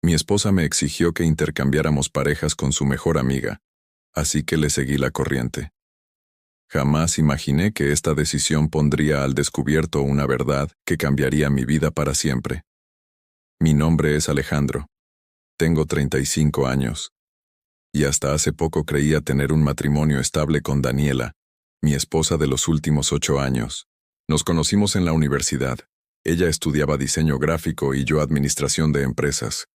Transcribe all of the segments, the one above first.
Mi esposa me exigió que intercambiáramos parejas con su mejor amiga, así que le seguí la corriente. Jamás imaginé que esta decisión pondría al descubierto una verdad que cambiaría mi vida para siempre. Mi nombre es Alejandro. Tengo 35 años. Y hasta hace poco creía tener un matrimonio estable con Daniela, mi esposa de los últimos 8 años. Nos conocimos en la universidad. Ella estudiaba diseño gráfico y yo administración de empresas.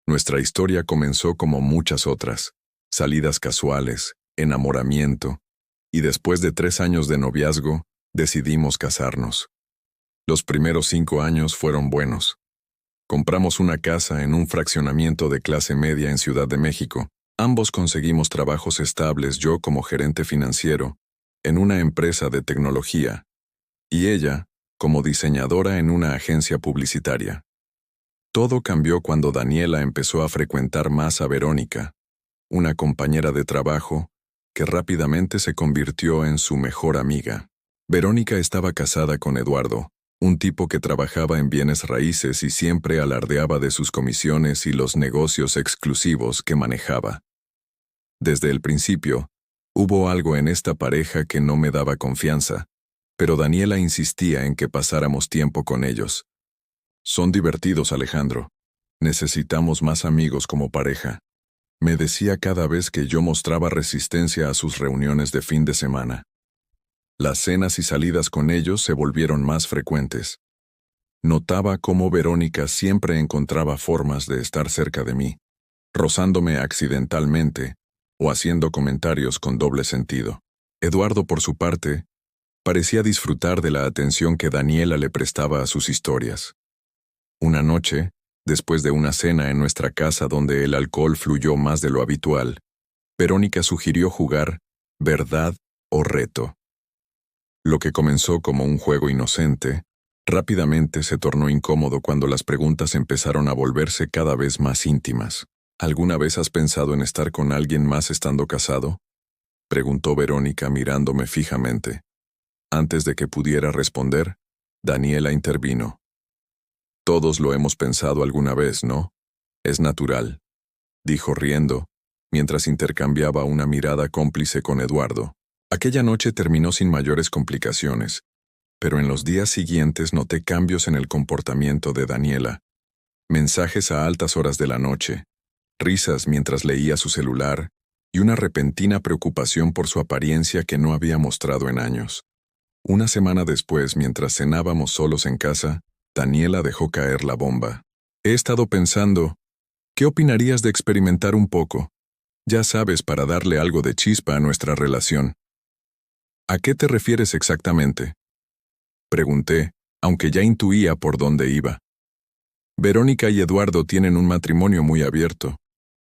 Nuestra historia comenzó como muchas otras: salidas casuales, enamoramiento, y después de 3 años de noviazgo, decidimos casarnos. Los primeros 5 años fueron buenos. Compramos una casa en un fraccionamiento de clase media en Ciudad de México. Ambos conseguimos trabajos estables, yo como gerente financiero, en una empresa de tecnología, y ella como diseñadora en una agencia publicitaria. Todo cambió cuando Daniela empezó a frecuentar más a Verónica, una compañera de trabajo que rápidamente se convirtió en su mejor amiga. Verónica estaba casada con Eduardo, un tipo que trabajaba en bienes raíces y siempre alardeaba de sus comisiones y los negocios exclusivos que manejaba. Desde el principio, hubo algo en esta pareja que no me daba confianza, pero Daniela insistía en que pasáramos tiempo con ellos. Son divertidos, Alejandro. Necesitamos más amigos como pareja, me decía cada vez que yo mostraba resistencia a sus reuniones de fin de semana. Las cenas y salidas con ellos se volvieron más frecuentes. Notaba cómo Verónica siempre encontraba formas de estar cerca de mí, rozándome accidentalmente o haciendo comentarios con doble sentido. Eduardo, por su parte, parecía disfrutar de la atención que Daniela le prestaba a sus historias. Una noche, después de una cena en nuestra casa donde el alcohol fluyó más de lo habitual, Verónica sugirió jugar verdad o reto. Lo que comenzó como un juego inocente, rápidamente se tornó incómodo cuando las preguntas empezaron a volverse cada vez más íntimas. ¿Alguna vez has pensado en estar con alguien más estando casado?, preguntó Verónica mirándome fijamente. Antes de que pudiera responder, Daniela intervino. Todos lo hemos pensado alguna vez, ¿no? Es natural, dijo riendo, mientras intercambiaba una mirada cómplice con Eduardo. Aquella noche terminó sin mayores complicaciones, pero en los días siguientes noté cambios en el comportamiento de Daniela. Mensajes a altas horas de la noche, risas mientras leía su celular y una repentina preocupación por su apariencia que no había mostrado en años. Una semana después, mientras cenábamos solos en casa, Daniela dejó caer la bomba. He estado pensando, ¿qué opinarías de experimentar un poco? Ya sabes, para darle algo de chispa a nuestra relación. ¿A qué te refieres exactamente?, pregunté, aunque ya intuía por dónde iba. Verónica y Eduardo tienen un matrimonio muy abierto.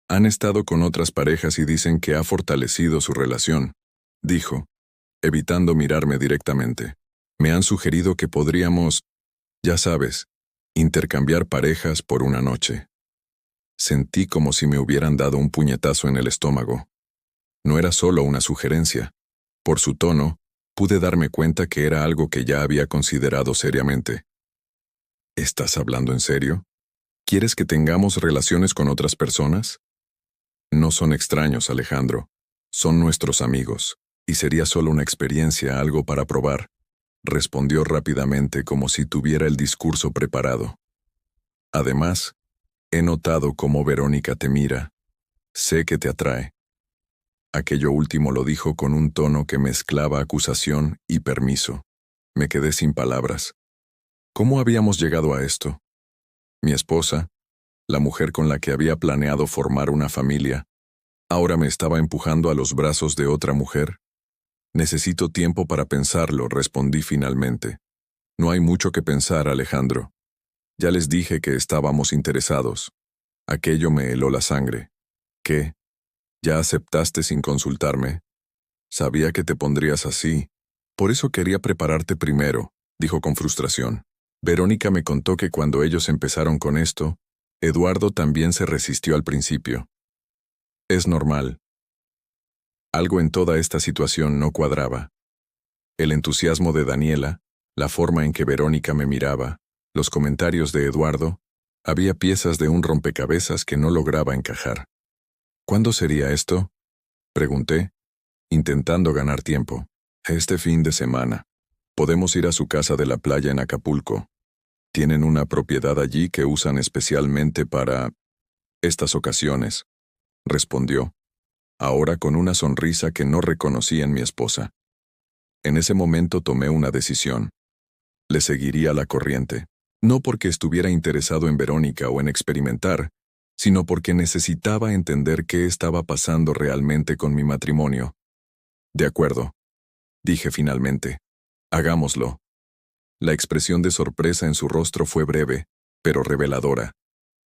Han estado con otras parejas y dicen que ha fortalecido su relación, dijo, evitando mirarme directamente. Me han sugerido que podríamos, ya sabes, intercambiar parejas por una noche. Sentí como si me hubieran dado un puñetazo en el estómago. No era solo una sugerencia. Por su tono, pude darme cuenta que era algo que ya había considerado seriamente. ¿Estás hablando en serio? ¿Quieres que tengamos relaciones con otras personas? No son extraños, Alejandro. Son nuestros amigos, y sería solo una experiencia, algo para probar, respondió rápidamente como si tuviera el discurso preparado. Además, he notado cómo Verónica te mira. Sé que te atrae. Aquello último lo dijo con un tono que mezclaba acusación y permiso. Me quedé sin palabras. ¿Cómo habíamos llegado a esto? Mi esposa, la mujer con la que había planeado formar una familia, ahora me estaba empujando a los brazos de otra mujer. Necesito tiempo para pensarlo, respondí finalmente. No hay mucho que pensar, Alejandro. Ya les dije que estábamos interesados. Aquello me heló la sangre. ¿Qué? ¿Ya aceptaste sin consultarme? Sabía que te pondrías así. Por eso quería prepararte primero, dijo con frustración. Verónica me contó que cuando ellos empezaron con esto, Eduardo también se resistió al principio. Es normal. Algo en toda esta situación no cuadraba. El entusiasmo de Daniela, la forma en que Verónica me miraba, los comentarios de Eduardo, Había piezas de un rompecabezas que no lograba encajar. ¿Cuándo sería esto? Pregunté, intentando ganar tiempo. Este fin de semana. Podemos ir a su casa de la playa en Acapulco. Tienen una propiedad allí que usan especialmente para estas ocasiones, respondió, ahora con una sonrisa que no reconocí en mi esposa. En ese momento tomé una decisión. Le seguiría la corriente, no porque estuviera interesado en Verónica o en experimentar, sino porque necesitaba entender qué estaba pasando realmente con mi matrimonio. De acuerdo, dije finalmente. Hagámoslo. La expresión de sorpresa en su rostro fue breve, pero reveladora.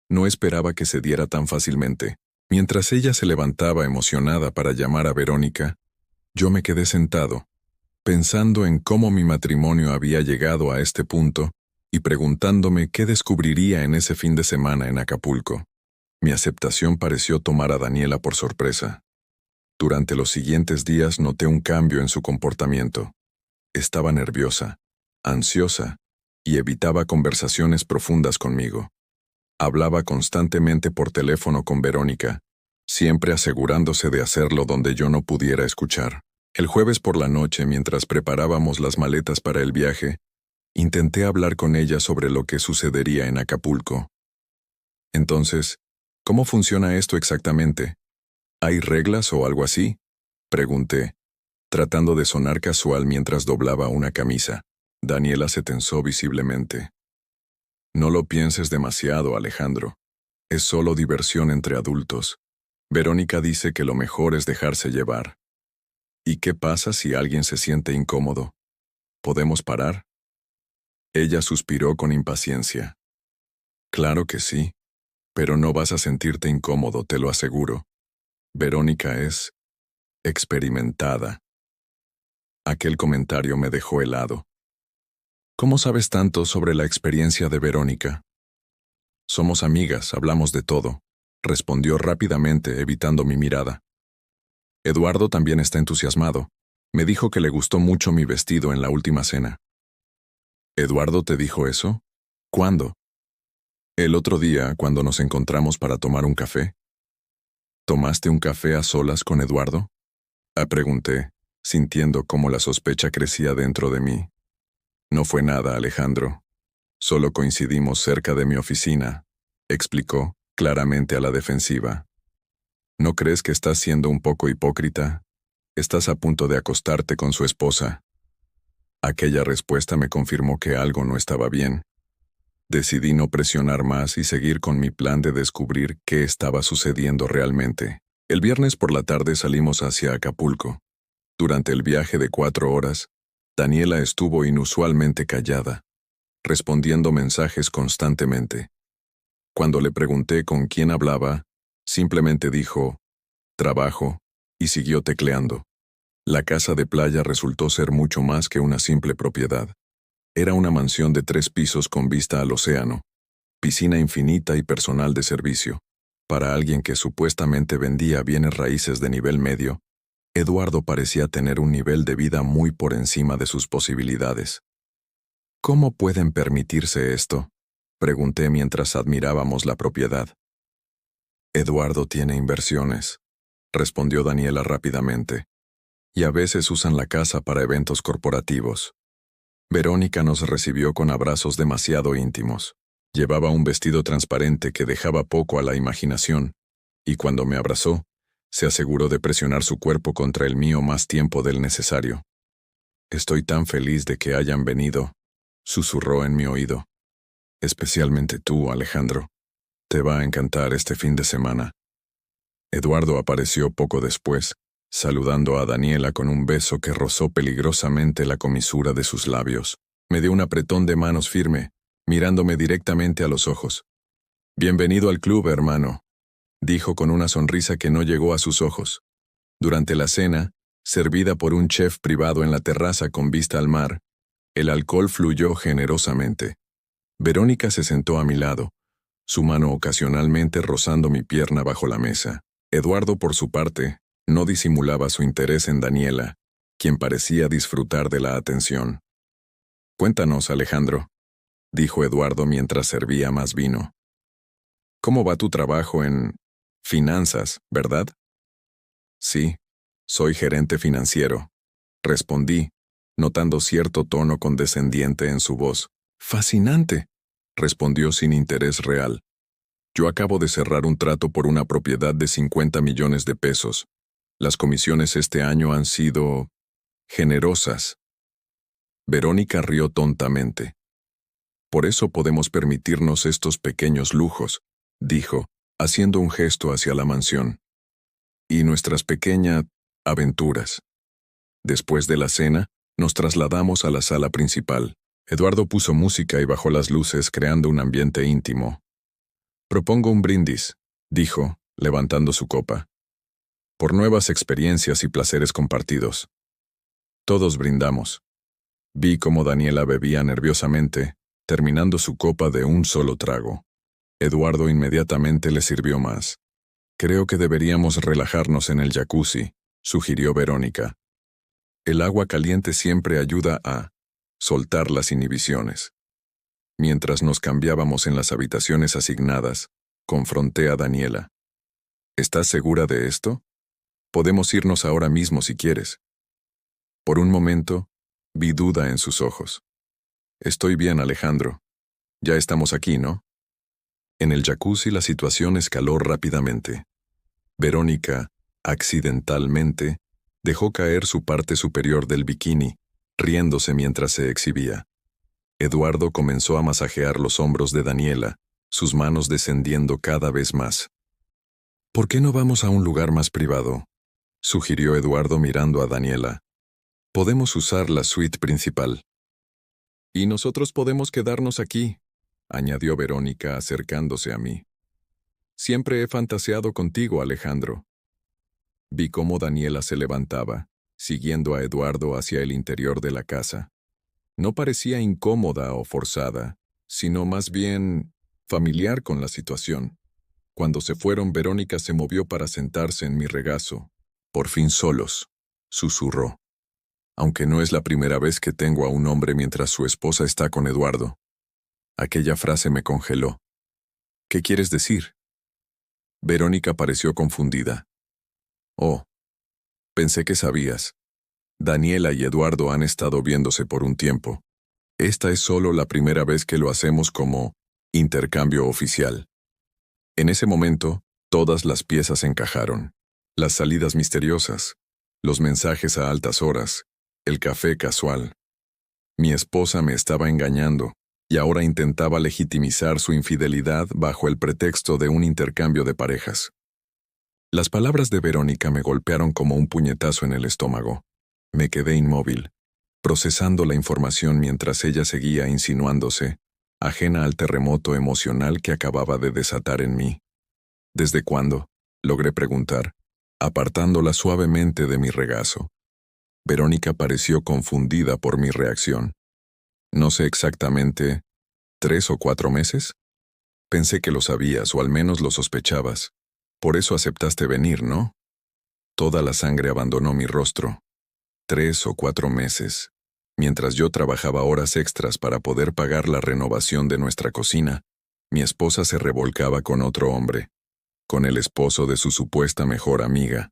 No esperaba que se diera tan fácilmente. Mientras ella se levantaba emocionada para llamar a Verónica, yo me quedé sentado, pensando en cómo mi matrimonio había llegado a este punto y preguntándome qué descubriría en ese fin de semana en Acapulco. Mi aceptación pareció tomar a Daniela por sorpresa. Durante los siguientes días noté un cambio en su comportamiento. Estaba nerviosa, ansiosa, y evitaba conversaciones profundas conmigo. Hablaba constantemente por teléfono con Verónica, siempre asegurándose de hacerlo donde yo no pudiera escuchar. El jueves por la noche, mientras preparábamos las maletas para el viaje, intenté hablar con ella sobre lo que sucedería en Acapulco. Entonces, ¿cómo funciona esto exactamente? ¿Hay reglas o algo así? Pregunté, tratando de sonar casual mientras doblaba una camisa. Daniela se tensó visiblemente. No lo pienses demasiado, Alejandro. Es solo diversión entre adultos. Verónica dice que lo mejor es dejarse llevar. ¿Y qué pasa si alguien se siente incómodo? ¿Podemos parar? Ella suspiró con impaciencia. Claro que sí, pero no vas a sentirte incómodo, te lo aseguro. Verónica es experimentada. Aquel comentario me dejó helado. ¿Cómo sabes tanto sobre la experiencia de Verónica? Somos amigas, hablamos de todo, respondió rápidamente, evitando mi mirada. Eduardo también está entusiasmado. Me dijo que le gustó mucho mi vestido en la última cena. ¿Eduardo te dijo eso? ¿Cuándo? El otro día, cuando nos encontramos para tomar un café. ¿Tomaste un café a solas con Eduardo? Pregunté, sintiendo cómo la sospecha crecía dentro de mí. No fue nada, Alejandro. Solo coincidimos cerca de mi oficina, explicó, claramente a la defensiva. ¿No crees que estás siendo un poco hipócrita? Estás a punto de acostarte con su esposa. Aquella respuesta me confirmó que algo no estaba bien. Decidí no presionar más y seguir con mi plan de descubrir qué estaba sucediendo realmente. El viernes por la tarde salimos hacia Acapulco. Durante el viaje de 4 horas, Daniela estuvo inusualmente callada, respondiendo mensajes constantemente. Cuando le pregunté con quién hablaba, simplemente dijo, trabajo, y siguió tecleando. La casa de playa resultó ser mucho más que una simple propiedad. Era una mansión de 3 pisos con vista al océano, piscina infinita y personal de servicio. Para alguien que supuestamente vendía bienes raíces de nivel medio, Eduardo parecía tener un nivel de vida muy por encima de sus posibilidades. ¿Cómo pueden permitirse esto?, pregunté mientras admirábamos la propiedad. Eduardo tiene inversiones, respondió Daniela rápidamente, y a veces usan la casa para eventos corporativos. Verónica nos recibió con abrazos demasiado íntimos. Llevaba un vestido transparente que dejaba poco a la imaginación, y cuando me abrazó, se aseguró de presionar su cuerpo contra el mío más tiempo del necesario. Estoy tan feliz de que hayan venido, susurró en mi oído. Especialmente tú, Alejandro. Te va a encantar este fin de semana. Eduardo apareció poco después, saludando a Daniela con un beso que rozó peligrosamente la comisura de sus labios. Me dio un apretón de manos firme, mirándome directamente a los ojos. Bienvenido al club, hermano, dijo con una sonrisa que no llegó a sus ojos. Durante la cena, servida por un chef privado en la terraza con vista al mar, el alcohol fluyó generosamente. Verónica se sentó a mi lado, su mano ocasionalmente rozando mi pierna bajo la mesa. Eduardo, por su parte, no disimulaba su interés en Daniela, quien parecía disfrutar de la atención. Cuéntanos, Alejandro, dijo Eduardo mientras servía más vino. ¿Cómo va tu trabajo en finanzas, verdad? Sí, soy gerente financiero, respondí, notando cierto tono condescendiente en su voz. Fascinante, respondió sin interés real. Yo acabo de cerrar un trato por una propiedad de 50 millones de pesos. Las comisiones este año han sido generosas. Verónica rió tontamente. Por eso podemos permitirnos estos pequeños lujos, dijo, haciendo un gesto hacia la mansión. Y nuestras pequeñas aventuras. Después de la cena, nos trasladamos a la sala principal. Eduardo puso música y bajó las luces creando un ambiente íntimo. Propongo un brindis, dijo, levantando su copa. Por nuevas experiencias y placeres compartidos. Todos brindamos. Vi cómo Daniela bebía nerviosamente, terminando su copa de un solo trago. Eduardo inmediatamente le sirvió más. Creo que deberíamos relajarnos en el jacuzzi, sugirió Verónica. El agua caliente siempre ayuda a soltar las inhibiciones. Mientras nos cambiábamos en las habitaciones asignadas, confronté a Daniela. ¿Estás segura de esto? Podemos irnos ahora mismo si quieres. Por un momento, vi duda en sus ojos. Estoy bien, Alejandro. Ya estamos aquí, ¿no? En el jacuzzi la situación escaló rápidamente. Verónica, accidentalmente, dejó caer su parte superior del bikini, riéndose mientras se exhibía. Eduardo comenzó a masajear los hombros de Daniela, sus manos descendiendo cada vez más. ¿Por qué no vamos a un lugar más privado?, sugirió Eduardo mirando a Daniela. Podemos usar la suite principal. Y nosotros podemos quedarnos aquí, añadió Verónica acercándose a mí. Siempre he fantaseado contigo, Alejandro. Vi cómo Daniela se levantaba, siguiendo a Eduardo hacia el interior de la casa. No parecía incómoda o forzada, sino más bien familiar con la situación. Cuando se fueron, Verónica se movió para sentarse en mi regazo. Por fin solos, susurró. Aunque no es la primera vez que tengo a un hombre mientras su esposa está con Eduardo. Aquella frase me congeló. ¿Qué quieres decir? Verónica pareció confundida. Oh, pensé que sabías. Daniela y Eduardo han estado viéndose por un tiempo. Esta es solo la primera vez que lo hacemos como intercambio oficial. En ese momento, todas las piezas encajaron. Las salidas misteriosas, los mensajes a altas horas, el café casual. Mi esposa me estaba engañando y ahora intentaba legitimizar su infidelidad bajo el pretexto de un intercambio de parejas. Las palabras de Verónica me golpearon como un puñetazo en el estómago. Me quedé inmóvil, procesando la información mientras ella seguía insinuándose, ajena al terremoto emocional que acababa de desatar en mí. ¿Desde cuándo?, logré preguntar, apartándola suavemente de mi regazo. Verónica pareció confundida por mi reacción. No sé exactamente, ¿3 o 4 meses? Pensé que lo sabías o al menos lo sospechabas. Por eso aceptaste venir, ¿no? Toda la sangre abandonó mi rostro. 3 o 4 meses. Mientras yo trabajaba horas extras para poder pagar la renovación de nuestra cocina, mi esposa se revolcaba con otro hombre, con el esposo de su supuesta mejor amiga.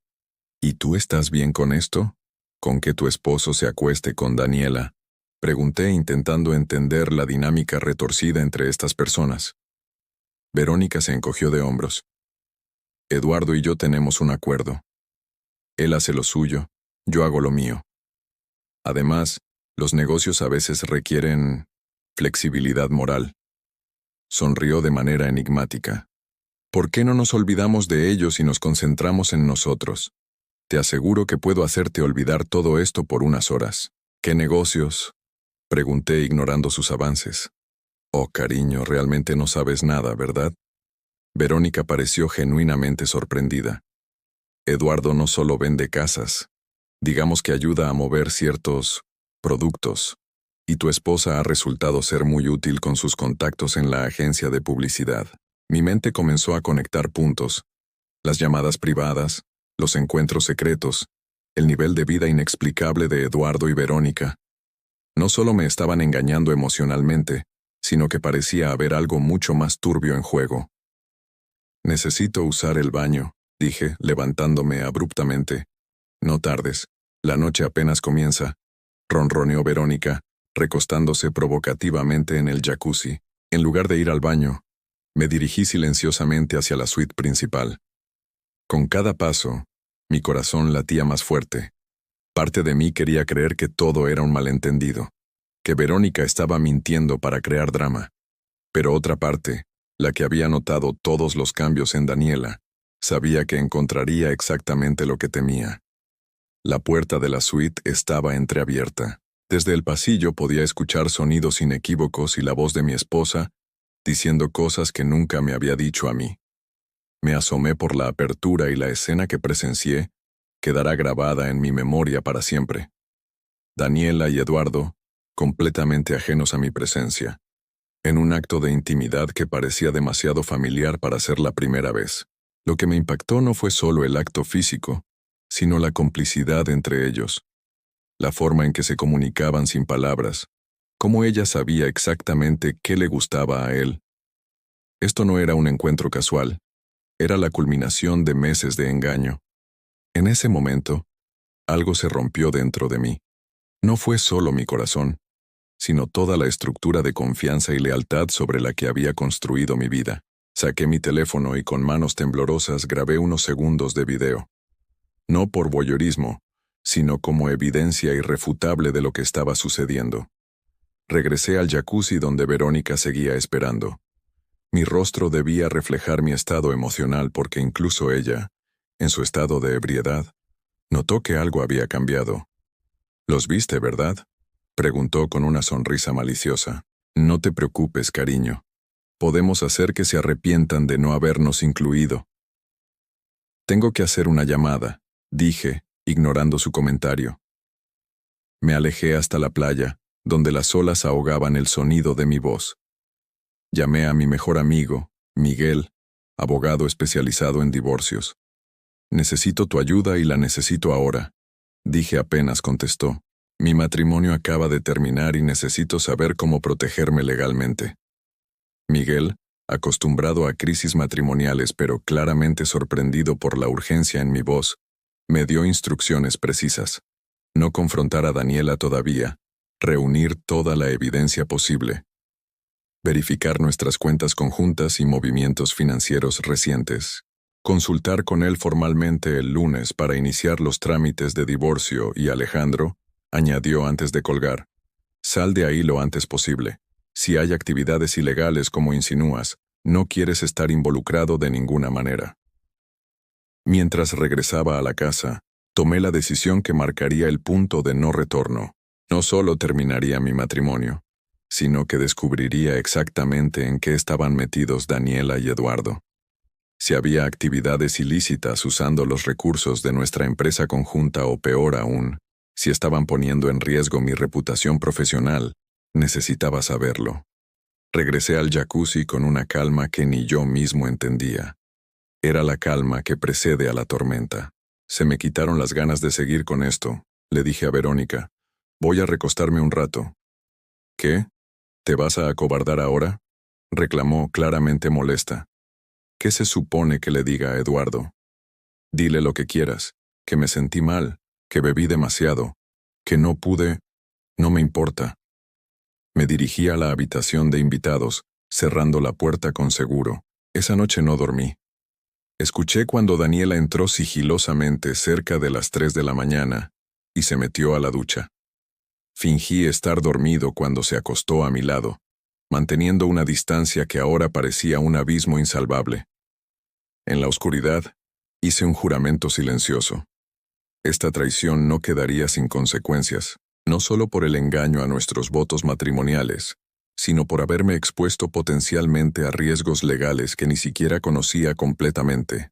¿Y tú estás bien con esto? ¿Con que tu esposo se acueste con Daniela? Pregunté intentando entender la dinámica retorcida entre estas personas. Verónica se encogió de hombros. Eduardo y yo tenemos un acuerdo. Él hace lo suyo, yo hago lo mío. Además, los negocios a veces requieren flexibilidad moral. Sonrió de manera enigmática. ¿Por qué no nos olvidamos de ellos y nos concentramos en nosotros? Te aseguro que puedo hacerte olvidar todo esto por unas horas. ¿Qué negocios?, pregunté ignorando sus avances. Oh, cariño, realmente no sabes nada, ¿verdad? Verónica pareció genuinamente sorprendida. Eduardo no solo vende casas, digamos que ayuda a mover ciertos productos, y tu esposa ha resultado ser muy útil con sus contactos en la agencia de publicidad. Mi mente comenzó a conectar puntos, las llamadas privadas, los encuentros secretos, el nivel de vida inexplicable de Eduardo y Verónica. No solo me estaban engañando emocionalmente, sino que parecía haber algo mucho más turbio en juego. Necesito usar el baño, dije, levantándome abruptamente. No tardes. La noche apenas comienza. Ronroneó Verónica, recostándose provocativamente en el jacuzzi. En lugar de ir al baño, me dirigí silenciosamente hacia la suite principal. Con cada paso, mi corazón latía más fuerte. Parte de mí quería creer que todo era un malentendido, que Verónica estaba mintiendo para crear drama. Pero otra parte, la que había notado todos los cambios en Daniela, sabía que encontraría exactamente lo que temía. La puerta de la suite estaba entreabierta. Desde el pasillo podía escuchar sonidos inequívocos y la voz de mi esposa, diciendo cosas que nunca me había dicho a mí. Me asomé por la apertura y la escena que presencié quedará grabada en mi memoria para siempre. Daniela y Eduardo, completamente ajenos a mi presencia, en un acto de intimidad que parecía demasiado familiar para ser la primera vez. Lo que me impactó no fue solo el acto físico, sino la complicidad entre ellos, la forma en que se comunicaban sin palabras, cómo ella sabía exactamente qué le gustaba a él. Esto no era un encuentro casual, era la culminación de meses de engaño. En ese momento, algo se rompió dentro de mí. No fue solo mi corazón, sino toda la estructura de confianza y lealtad sobre la que había construido mi vida. Saqué mi teléfono y con manos temblorosas grabé unos segundos de video. No por voyeurismo, sino como evidencia irrefutable de lo que estaba sucediendo. Regresé al jacuzzi donde Verónica seguía esperando. Mi rostro debía reflejar mi estado emocional porque incluso ella, en su estado de ebriedad, notó que algo había cambiado. «¿Los viste, verdad?», preguntó con una sonrisa maliciosa. «No te preocupes, cariño. Podemos hacer que se arrepientan de no habernos incluido». «Tengo que hacer una llamada», dije, ignorando su comentario. Me alejé hasta la playa, donde las olas ahogaban el sonido de mi voz. Llamé a mi mejor amigo, Miguel, abogado especializado en divorcios. «Necesito tu ayuda y la necesito ahora», dije apenas contestó. «Mi matrimonio acaba de terminar y necesito saber cómo protegerme legalmente». Miguel, acostumbrado a crisis matrimoniales pero claramente sorprendido por la urgencia en mi voz, me dio instrucciones precisas. No confrontar a Daniela todavía, reunir toda la evidencia posible. Verificar nuestras cuentas conjuntas y movimientos financieros recientes. Consultar con él formalmente el lunes para iniciar los trámites de divorcio y Alejandro, añadió antes de colgar, sal de ahí lo antes posible. Si hay actividades ilegales como insinúas, no quieres estar involucrado de ninguna manera. Mientras regresaba a la casa, tomé la decisión que marcaría el punto de no retorno. No solo terminaría mi matrimonio, sino que descubriría exactamente en qué estaban metidos Daniela y Eduardo. Si había actividades ilícitas usando los recursos de nuestra empresa conjunta o peor aún, si estaban poniendo en riesgo mi reputación profesional, necesitaba saberlo. Regresé al jacuzzi con una calma que ni yo mismo entendía. Era la calma que precede a la tormenta. Se me quitaron las ganas de seguir con esto, le dije a Verónica. Voy a recostarme un rato. ¿Qué? ¿Te vas a acobardar ahora?, reclamó claramente molesta. ¿Qué se supone que le diga a Eduardo? Dile lo que quieras, que me sentí mal, que bebí demasiado, que no pude, no me importa. Me dirigí a la habitación de invitados, cerrando la puerta con seguro. Esa noche no dormí. Escuché cuando Daniela entró sigilosamente cerca de las 3 de la mañana y se metió a la ducha. Fingí estar dormido cuando se acostó a mi lado, manteniendo una distancia que ahora parecía un abismo insalvable. En la oscuridad, hice un juramento silencioso. Esta traición no quedaría sin consecuencias, no solo por el engaño a nuestros votos matrimoniales, sino por haberme expuesto potencialmente a riesgos legales que ni siquiera conocía completamente.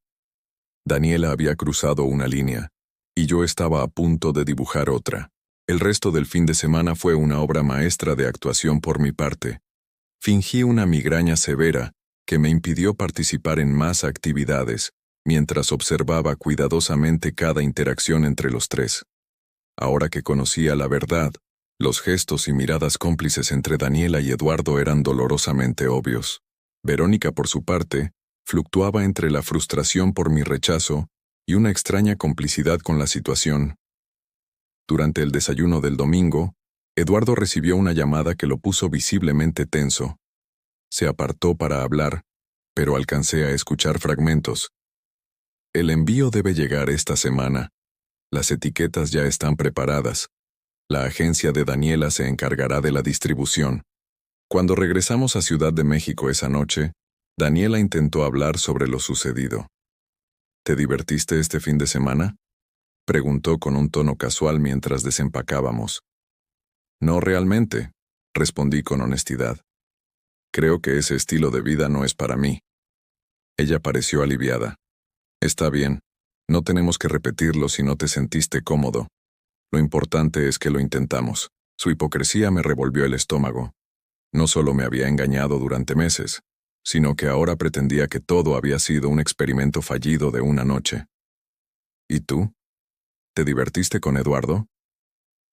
Daniela había cruzado una línea, y yo estaba a punto de dibujar otra. El resto del fin de semana fue una obra maestra de actuación por mi parte. Fingí una migraña severa que me impidió participar en más actividades, mientras observaba cuidadosamente cada interacción entre los tres. Ahora que conocía la verdad, los gestos y miradas cómplices entre Daniela y Eduardo eran dolorosamente obvios. Verónica, por su parte, Fluctuaba entre la frustración por mi rechazo y una extraña complicidad con la situación. Durante el desayuno del domingo, Eduardo recibió una llamada que lo puso visiblemente tenso. Se apartó para hablar, pero alcancé a escuchar fragmentos. El envío debe llegar esta semana. Las etiquetas ya están preparadas. La agencia de Daniela se encargará de la distribución. Cuando regresamos a Ciudad de México esa noche, Daniela intentó hablar sobre lo sucedido. ¿Te divertiste este fin de semana?, preguntó con un tono casual mientras desempacábamos. No realmente, respondí con honestidad. Creo que ese estilo de vida no es para mí. Ella pareció aliviada. Está bien, no tenemos que repetirlo si no te sentiste cómodo. Lo importante es que lo intentamos. Su hipocresía me revolvió el estómago. No solo me había engañado durante meses, sino que ahora pretendía que todo había sido un experimento fallido de una noche. ¿Y tú? ¿Te divertiste con Eduardo?,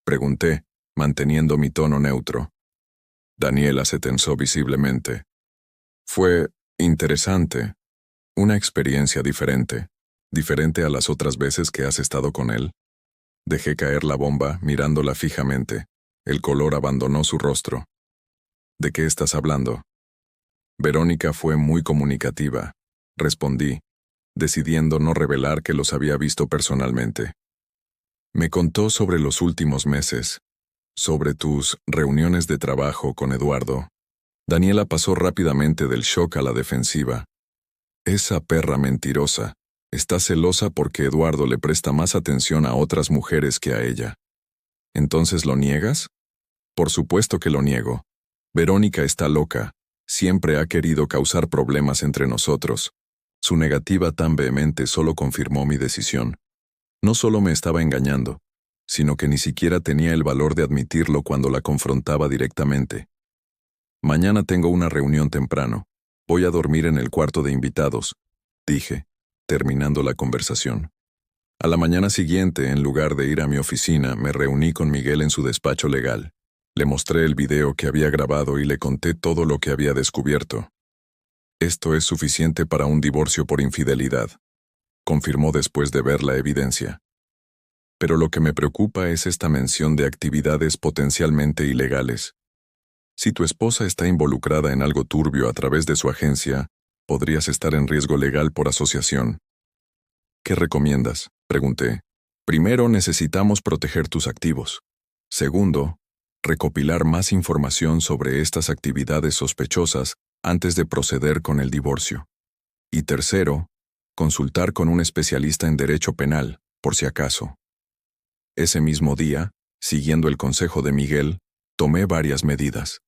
pregunté, manteniendo mi tono neutro. Daniela se tensó visiblemente. Fue interesante. Una experiencia diferente a las otras veces que has estado con él. Dejé caer la bomba mirándola fijamente. El color abandonó su rostro. ¿De qué estás hablando? Verónica fue muy comunicativa, respondí, decidiendo no revelar que los había visto personalmente. Me contó sobre los últimos meses, sobre tus reuniones de trabajo con Eduardo. Daniela pasó rápidamente del shock a la defensiva. Esa perra mentirosa está celosa porque Eduardo le presta más atención a otras mujeres que a ella. ¿Entonces lo niegas? Por supuesto que lo niego. Verónica está loca. Siempre ha querido causar problemas entre nosotros. Su negativa tan vehemente solo confirmó mi decisión. No solo me estaba engañando, sino que ni siquiera tenía el valor de admitirlo cuando la confrontaba directamente. Mañana tengo una reunión temprano. Voy a dormir en el cuarto de invitados, dije, terminando la conversación. A la mañana siguiente, en lugar de ir a mi oficina, me reuní con Miguel en su despacho legal. Le mostré el video que había grabado y le conté todo lo que había descubierto. Esto es suficiente para un divorcio por infidelidad, confirmó después de ver la evidencia. Pero lo que me preocupa es esta mención de actividades potencialmente ilegales. Si tu esposa está involucrada en algo turbio a través de su agencia, podrías estar en riesgo legal por asociación. ¿Qué recomiendas?, pregunté. Primero, necesitamos proteger tus activos. Segundo, recopilar más información sobre estas actividades sospechosas antes de proceder con el divorcio. Y tercero, consultar con un especialista en derecho penal, por si acaso. Ese mismo día, siguiendo el consejo de Miguel, tomé varias medidas.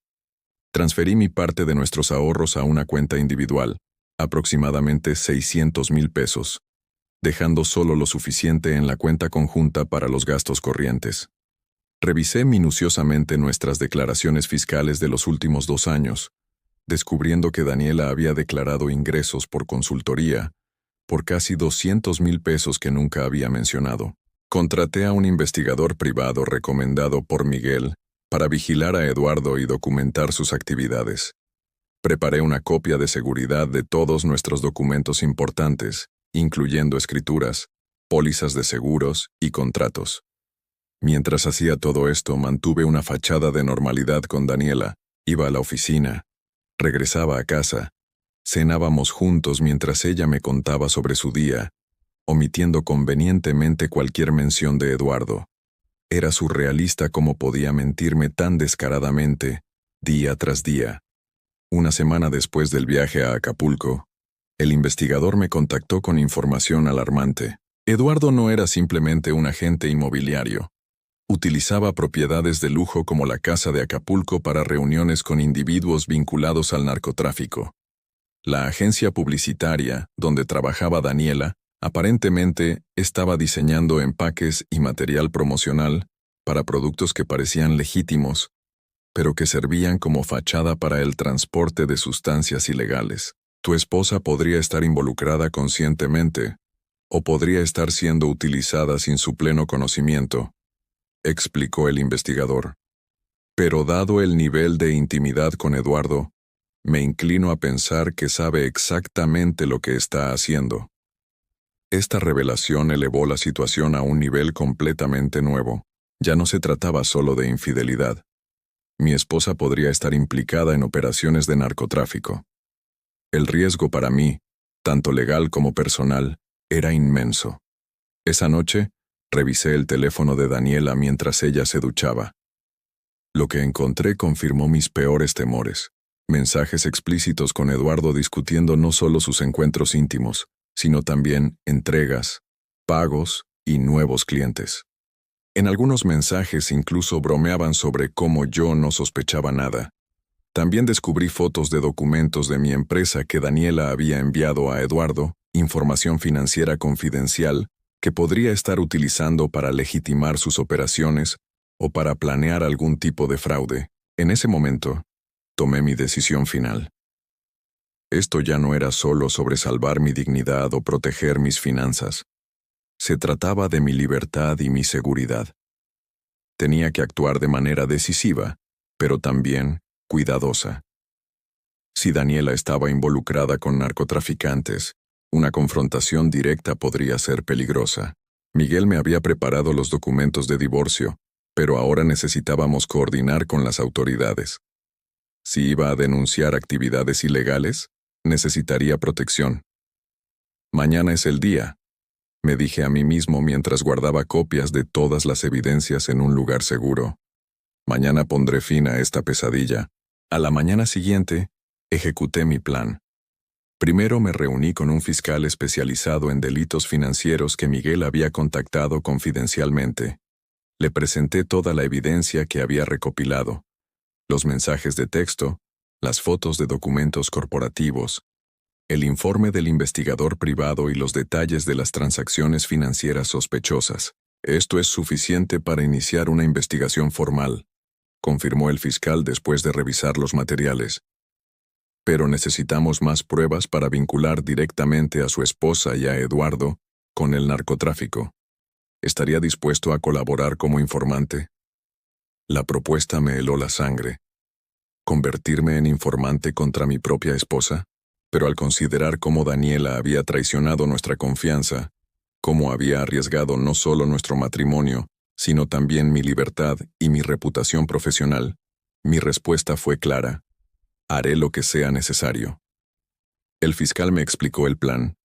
Transferí mi parte de nuestros ahorros a una cuenta individual, aproximadamente 600,000 pesos, dejando solo lo suficiente en la cuenta conjunta para los gastos corrientes. Revisé minuciosamente nuestras declaraciones fiscales de los últimos 2 años, descubriendo que Daniela había declarado ingresos por consultoría por casi 200,000 pesos que nunca había mencionado. Contraté a un investigador privado recomendado por Miguel para vigilar a Eduardo y documentar sus actividades. Preparé una copia de seguridad de todos nuestros documentos importantes, incluyendo escrituras, pólizas de seguros y contratos. Mientras hacía todo esto, mantuve una fachada de normalidad con Daniela. Iba a la oficina, regresaba a casa, cenábamos juntos mientras ella me contaba sobre su día, omitiendo convenientemente cualquier mención de Eduardo. Era surrealista cómo podía mentirme tan descaradamente, día tras día. Una semana después del viaje a Acapulco, el investigador me contactó con información alarmante. Eduardo no era simplemente un agente inmobiliario. Utilizaba propiedades de lujo como la casa de Acapulco para reuniones con individuos vinculados al narcotráfico. La agencia publicitaria, donde trabajaba Daniela, aparentemente estaba diseñando empaques y material promocional para productos que parecían legítimos, pero que servían como fachada para el transporte de sustancias ilegales. Tu esposa podría estar involucrada conscientemente, o podría estar siendo utilizada sin su pleno conocimiento, explicó el investigador. Pero dado el nivel de intimidad con Eduardo, Me inclino a pensar que sabe exactamente lo que está haciendo. Esta revelación elevó la situación a un nivel completamente nuevo. Ya no se trataba solo de infidelidad. Mi esposa podría estar implicada en operaciones de narcotráfico. El riesgo para mí, tanto legal como personal, era inmenso. Esa noche, revisé el teléfono de Daniela mientras ella se duchaba. Lo que encontré confirmó mis peores temores. Mensajes explícitos con Eduardo discutiendo no solo sus encuentros íntimos, sino también entregas, pagos y nuevos clientes. En algunos mensajes incluso bromeaban sobre cómo yo no sospechaba nada. También descubrí fotos de documentos de mi empresa que Daniela había enviado a Eduardo, información financiera confidencial que podría estar utilizando para legitimar sus operaciones o para planear algún tipo de fraude. En ese momento, tomé mi decisión final. Esto ya no era solo sobre salvar mi dignidad o proteger mis finanzas. Se trataba de mi libertad y mi seguridad. Tenía que actuar de manera decisiva, pero también cuidadosa. Si Daniela estaba involucrada con narcotraficantes, una confrontación directa podría ser peligrosa. Miguel me había preparado los documentos de divorcio, pero ahora necesitábamos coordinar con las autoridades. Si iba a denunciar actividades ilegales, necesitaría protección. Mañana es el día, me dije a mí mismo mientras guardaba copias de todas las evidencias en un lugar seguro. Mañana pondré fin a esta pesadilla. A la mañana siguiente, ejecuté mi plan. Primero me reuní con un fiscal especializado en delitos financieros que Miguel había contactado confidencialmente. Le presenté toda la evidencia que había recopilado, los mensajes de texto, las fotos de documentos corporativos, el informe del investigador privado y los detalles de las transacciones financieras sospechosas. Esto es suficiente para iniciar una investigación formal, confirmó el fiscal después de revisar los materiales. Pero necesitamos más pruebas para vincular directamente a su esposa y a Eduardo con el narcotráfico. ¿Estaría dispuesto a colaborar como informante? La propuesta me heló la sangre. ¿Convertirme en informante contra mi propia esposa? Pero al considerar cómo Daniela había traicionado nuestra confianza, cómo había arriesgado no solo nuestro matrimonio, sino también mi libertad y mi reputación profesional, mi respuesta fue clara: haré lo que sea necesario. El fiscal me explicó el plan.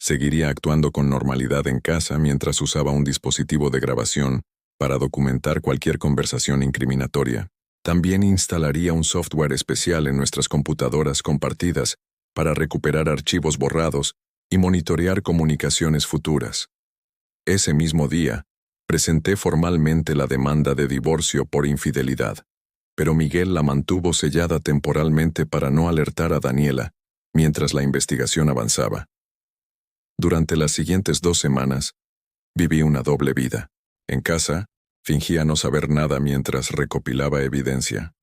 Seguiría actuando con normalidad en casa mientras usaba un dispositivo de grabación para documentar cualquier conversación incriminatoria. También instalaría un software especial en nuestras computadoras compartidas para recuperar archivos borrados y monitorear comunicaciones futuras. Ese mismo día, presenté formalmente la demanda de divorcio por infidelidad, pero Miguel la mantuvo sellada temporalmente para no alertar a Daniela mientras la investigación avanzaba. Durante las siguientes 2 semanas, viví una doble vida. En casa, fingía no saber nada mientras recopilaba evidencia.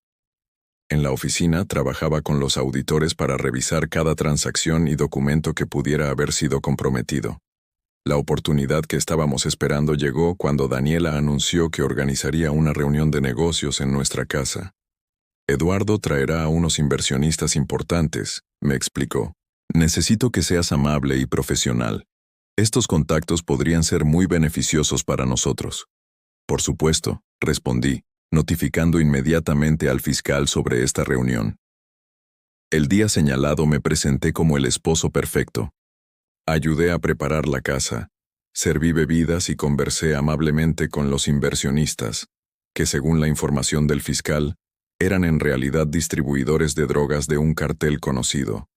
En la oficina trabajaba con los auditores para revisar cada transacción y documento que pudiera haber sido comprometido. La oportunidad que estábamos esperando llegó cuando Daniela anunció que organizaría una reunión de negocios en nuestra casa. Eduardo traerá a unos inversionistas importantes, me explicó. Necesito que seas amable y profesional. Estos contactos podrían ser muy beneficiosos para nosotros. Por supuesto, respondí, notificando inmediatamente al fiscal sobre esta reunión. El día señalado me presenté como el esposo perfecto. Ayudé a preparar la casa, serví bebidas y conversé amablemente con los inversionistas, que según la información del fiscal, eran en realidad distribuidores de drogas de un cartel conocido.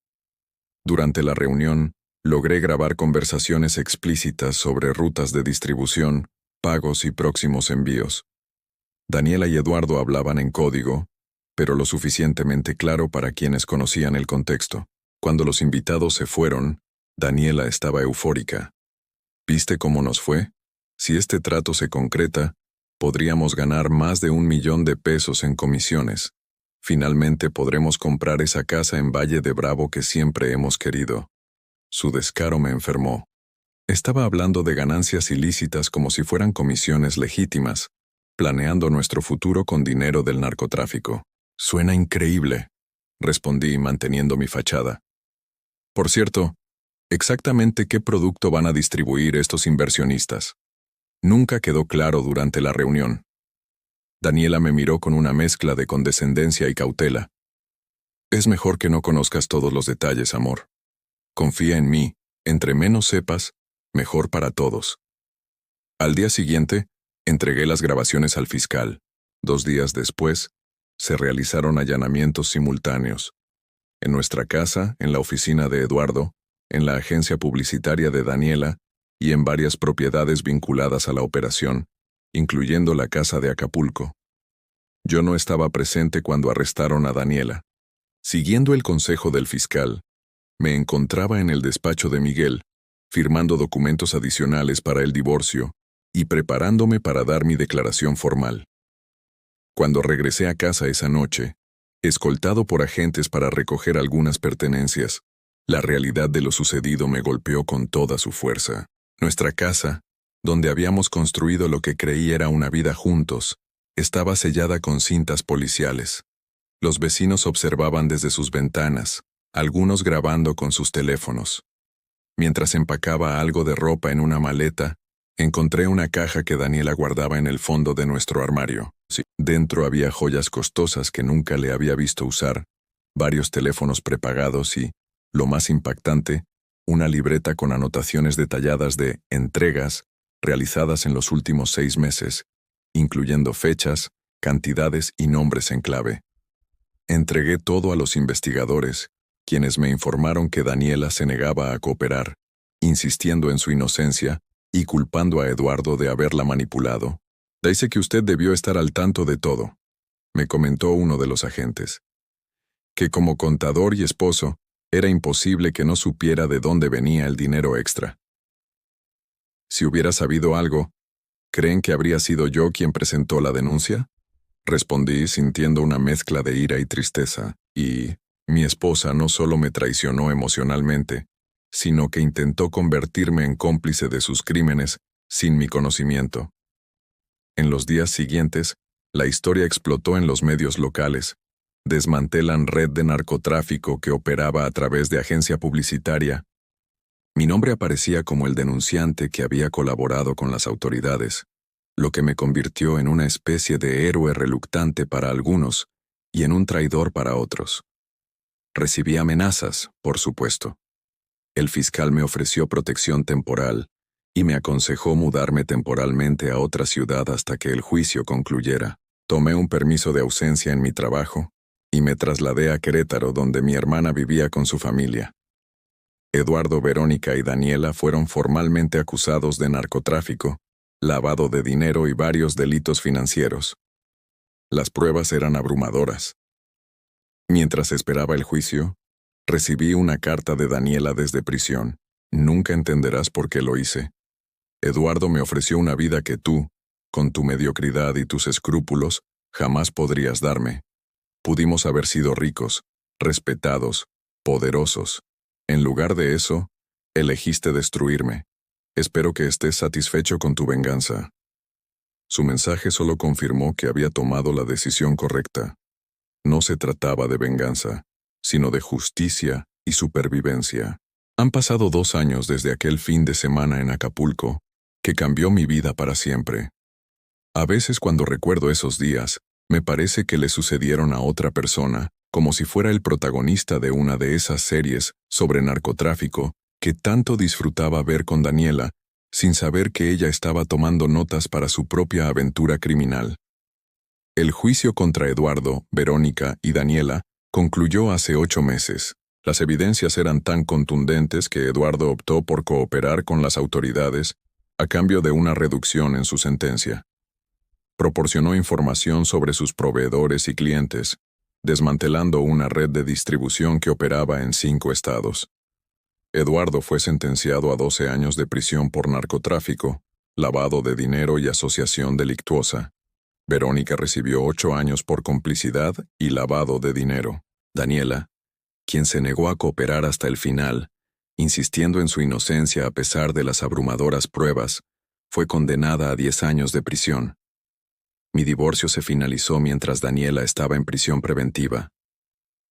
Durante la reunión, logré grabar conversaciones explícitas sobre rutas de distribución, pagos y próximos envíos. Daniela y Eduardo hablaban en código, pero lo suficientemente claro para quienes conocían el contexto. Cuando los invitados se fueron, Daniela estaba eufórica. ¿Viste cómo nos fue? Si este trato se concreta, podríamos ganar más de 1 millón de pesos en comisiones. Finalmente podremos comprar esa casa en Valle de Bravo que siempre hemos querido. Su descaro me enfermó. Estaba hablando de ganancias ilícitas como si fueran comisiones legítimas, planeando nuestro futuro con dinero del narcotráfico. Suena increíble. respondí manteniendo mi fachada. Por cierto, ¿exactamente qué producto van a distribuir estos inversionistas? Nunca quedó claro durante la reunión. Daniela me miró con una mezcla de condescendencia y cautela. Es mejor que no conozcas todos los detalles, amor. Confía en mí, entre menos sepas, mejor para todos. Al día siguiente, entregué las grabaciones al fiscal. 2 días después, se realizaron allanamientos simultáneos. En nuestra casa, en la oficina de Eduardo, en la agencia publicitaria de Daniela y en varias propiedades vinculadas a la operación, incluyendo la casa de Acapulco. Yo no estaba presente cuando arrestaron a Daniela. Siguiendo el consejo del fiscal, me encontraba en el despacho de Miguel, firmando documentos adicionales para el divorcio y preparándome para dar mi declaración formal. Cuando regresé a casa esa noche, escoltado por agentes para recoger algunas pertenencias, la realidad de lo sucedido me golpeó con toda su fuerza. Nuestra casa, donde habíamos construido lo que creí era una vida juntos, estaba sellada con cintas policiales. Los vecinos observaban desde sus ventanas, algunos grabando con sus teléfonos. Mientras empacaba algo de ropa en una maleta, encontré una caja que Daniela guardaba en el fondo de nuestro armario. Sí, dentro había joyas costosas que nunca le había visto usar, varios teléfonos prepagados y, lo más impactante, una libreta con anotaciones detalladas de entregas realizadas en los últimos 6 meses, incluyendo fechas, cantidades y nombres en clave. Entregué todo a los investigadores, quienes me informaron que Daniela se negaba a cooperar, insistiendo en su inocencia y culpando a Eduardo de haberla manipulado. Dice que usted debió estar al tanto de todo, me comentó uno de los agentes. Que como contador y esposo, era imposible que no supiera de dónde venía el dinero extra. Si hubiera sabido algo, ¿creen que habría sido yo quien presentó la denuncia? Respondí sintiendo una mezcla de ira y tristeza, y mi esposa no solo me traicionó emocionalmente, sino que intentó convertirme en cómplice de sus crímenes sin mi conocimiento. En los días siguientes, la historia explotó en los medios locales. Desmantelan red de narcotráfico que operaba a través de agencia publicitaria. Mi nombre aparecía como el denunciante que había colaborado con las autoridades, lo que me convirtió en una especie de héroe reluctante para algunos y en un traidor para otros. Recibí amenazas, por supuesto. El fiscal me ofreció protección temporal y me aconsejó mudarme temporalmente a otra ciudad hasta que el juicio concluyera. Tomé un permiso de ausencia en mi trabajo y me trasladé a Querétaro, donde mi hermana vivía con su familia. Eduardo, Verónica y Daniela fueron formalmente acusados de narcotráfico, lavado de dinero y varios delitos financieros. Las pruebas eran abrumadoras. Mientras esperaba el juicio, recibí una carta de Daniela desde prisión. Nunca entenderás por qué lo hice. Eduardo me ofreció una vida que tú, con tu mediocridad y tus escrúpulos, jamás podrías darme. Pudimos haber sido ricos, respetados, poderosos. En lugar de eso, elegiste destruirme. Espero que estés satisfecho con tu venganza. Su mensaje solo confirmó que había tomado la decisión correcta. No se trataba de venganza, sino de justicia y supervivencia. Han pasado 2 años desde aquel fin de semana en Acapulco, que cambió mi vida para siempre. A veces cuando recuerdo esos días, me parece que le sucedieron a otra persona, como si fuera el protagonista de una de esas series sobre narcotráfico que tanto disfrutaba ver con Daniela, sin saber que ella estaba tomando notas para su propia aventura criminal. El juicio contra Eduardo, Verónica y Daniela concluyó hace 8 meses. Las evidencias eran tan contundentes que Eduardo optó por cooperar con las autoridades a cambio de una reducción en su sentencia. Proporcionó información sobre sus proveedores y clientes, desmantelando una red de distribución que operaba en 5 estados. Eduardo fue sentenciado a 12 años de prisión por narcotráfico, lavado de dinero y asociación delictuosa. Verónica recibió 8 años por complicidad y lavado de dinero. Daniela, quien se negó a cooperar hasta el final, insistiendo en su inocencia a pesar de las abrumadoras pruebas, fue condenada a 10 años de prisión. Mi divorcio se finalizó mientras Daniela estaba en prisión preventiva.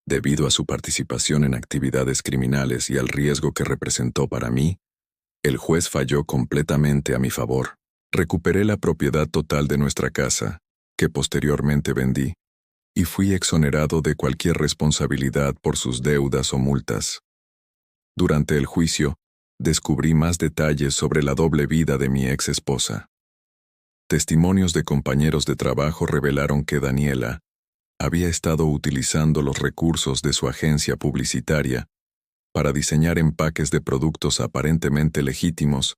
Debido a su participación en actividades criminales y al riesgo que representó para mí, el juez falló completamente a mi favor. Recuperé la propiedad total de nuestra casa, que posteriormente vendí, y fui exonerado de cualquier responsabilidad por sus deudas o multas. Durante el juicio, descubrí más detalles sobre la doble vida de mi ex esposa. Testimonios de compañeros de trabajo revelaron que Daniela había estado utilizando los recursos de su agencia publicitaria para diseñar empaques de productos aparentemente legítimos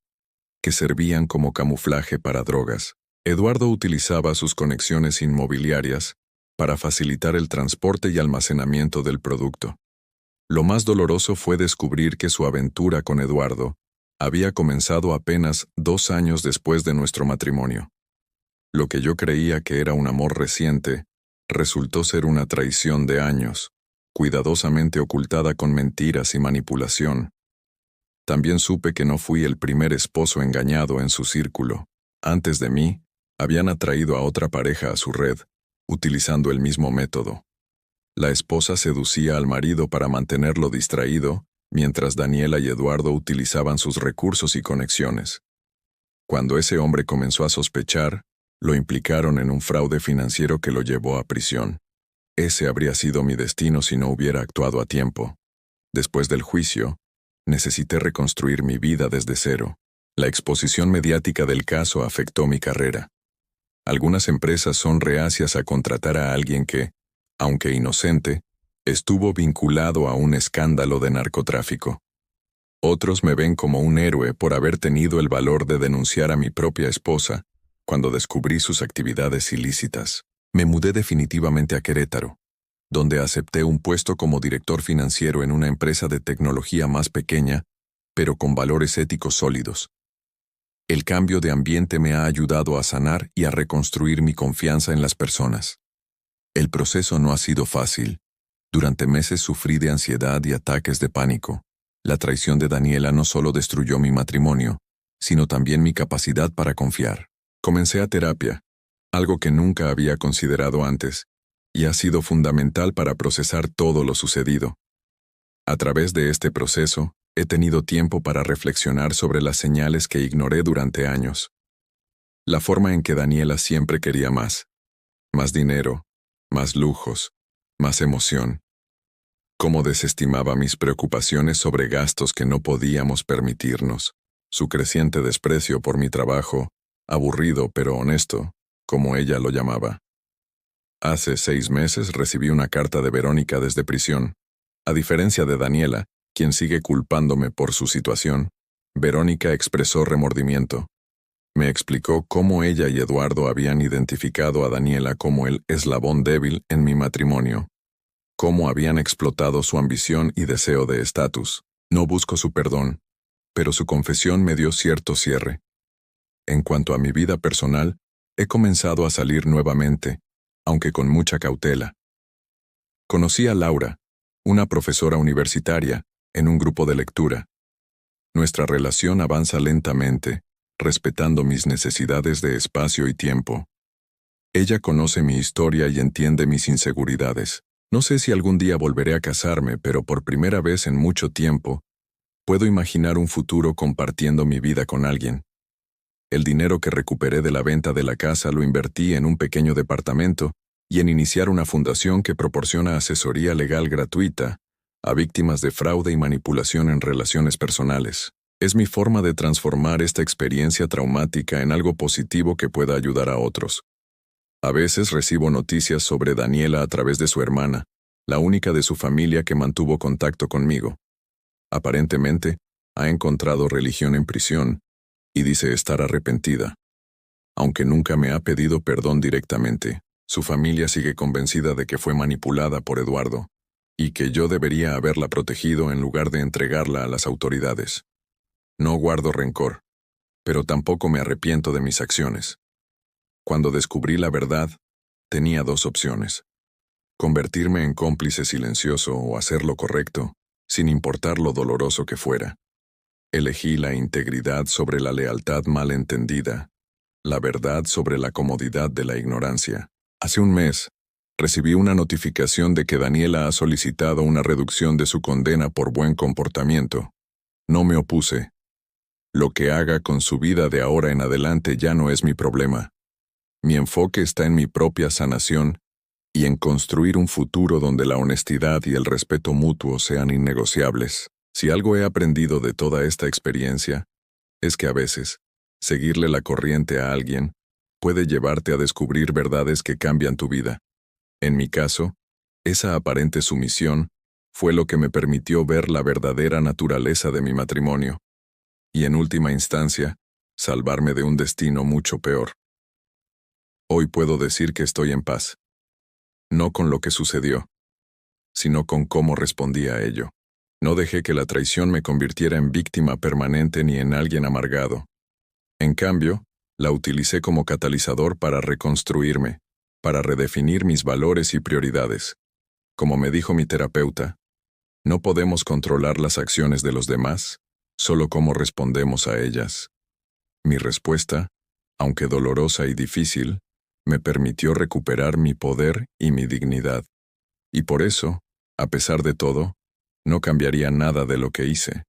que servían como camuflaje para drogas. Eduardo utilizaba sus conexiones inmobiliarias para facilitar el transporte y almacenamiento del producto. Lo más doloroso fue descubrir que su aventura con Eduardo había comenzado apenas 2 años después de nuestro matrimonio. Lo que yo creía que era un amor reciente resultó ser una traición de años, cuidadosamente ocultada con mentiras y manipulación. También supe que no fui el primer esposo engañado en su círculo. Antes de mí, habían atraído a otra pareja a su red, utilizando el mismo método. La esposa seducía al marido para mantenerlo distraído, mientras Daniela y Eduardo utilizaban sus recursos y conexiones. Cuando ese hombre comenzó a sospechar, lo implicaron en un fraude financiero que lo llevó a prisión. Ese habría sido mi destino si no hubiera actuado a tiempo. Después del juicio, necesité reconstruir mi vida desde cero. La exposición mediática del caso afectó mi carrera. Algunas empresas son reacias a contratar a alguien que, aunque inocente, estuvo vinculado a un escándalo de narcotráfico. Otros me ven como un héroe por haber tenido el valor de denunciar a mi propia esposa cuando descubrí sus actividades ilícitas. Me mudé definitivamente a Querétaro, donde acepté un puesto como director financiero en una empresa de tecnología más pequeña, pero con valores éticos sólidos. El cambio de ambiente me ha ayudado a sanar y a reconstruir mi confianza en las personas. El proceso no ha sido fácil. Durante meses sufrí de ansiedad y ataques de pánico. La traición de Daniela no solo destruyó mi matrimonio, sino también mi capacidad para confiar. Comencé a terapia, algo que nunca había considerado antes, y ha sido fundamental para procesar todo lo sucedido. A través de este proceso, he tenido tiempo para reflexionar sobre las señales que ignoré durante años. La forma en que Daniela siempre quería más dinero, más lujos, más emoción. Cómo desestimaba mis preocupaciones sobre gastos que no podíamos permitirnos. Su creciente desprecio por mi trabajo, aburrido pero honesto, como ella lo llamaba. Hace 6 meses recibí una carta de Verónica desde prisión. A diferencia de Daniela, quien sigue culpándome por su situación, Verónica expresó remordimiento. Me explicó cómo ella y Eduardo habían identificado a Daniela como el eslabón débil en mi matrimonio, cómo habían explotado su ambición y deseo de estatus. No busco su perdón, pero su confesión me dio cierto cierre. En cuanto a mi vida personal, he comenzado a salir nuevamente, aunque con mucha cautela. Conocí a Laura, una profesora universitaria, en un grupo de lectura. Nuestra relación avanza lentamente, respetando mis necesidades de espacio y tiempo. Ella conoce mi historia y entiende mis inseguridades. No sé si algún día volveré a casarme, pero por primera vez en mucho tiempo, puedo imaginar un futuro compartiendo mi vida con alguien. El dinero que recuperé de la venta de la casa lo invertí en un pequeño departamento y en iniciar una fundación que proporciona asesoría legal gratuita a víctimas de fraude y manipulación en relaciones personales. Es mi forma de transformar esta experiencia traumática en algo positivo que pueda ayudar a otros. A veces recibo noticias sobre Daniela a través de su hermana, la única de su familia que mantuvo contacto conmigo. Aparentemente, ha encontrado religión en prisión y dice estar arrepentida. Aunque nunca me ha pedido perdón directamente, su familia sigue convencida de que fue manipulada por Eduardo y que yo debería haberla protegido en lugar de entregarla a las autoridades. No guardo rencor, pero tampoco me arrepiento de mis acciones. Cuando descubrí la verdad, tenía 2 opciones: convertirme en cómplice silencioso o hacer lo correcto, sin importar lo doloroso que fuera. Elegí la integridad sobre la lealtad malentendida, la verdad sobre la comodidad de la ignorancia. Hace un mes, Recibí una notificación de que Daniela ha solicitado una reducción de su condena por buen comportamiento. No me opuse. Lo que haga con su vida de ahora en adelante ya no es mi problema. Mi enfoque está en mi propia sanación y en construir un futuro donde la honestidad y el respeto mutuo sean innegociables. Si algo he aprendido de toda esta experiencia, es que a veces, seguirle la corriente a alguien puede llevarte a descubrir verdades que cambian tu vida. En mi caso, esa aparente sumisión fue lo que me permitió ver la verdadera naturaleza de mi matrimonio, y en última instancia, salvarme de un destino mucho peor. Hoy puedo decir que estoy en paz, no con lo que sucedió, sino con cómo respondí a ello. No dejé que la traición me convirtiera en víctima permanente ni en alguien amargado. En cambio, la utilicé como catalizador para reconstruirme, para redefinir mis valores y prioridades. Como me dijo mi terapeuta, no podemos controlar las acciones de los demás, solo cómo respondemos a ellas. Mi respuesta, aunque dolorosa y difícil, me permitió recuperar mi poder y mi dignidad. Y por eso, a pesar de todo, no cambiaría nada de lo que hice.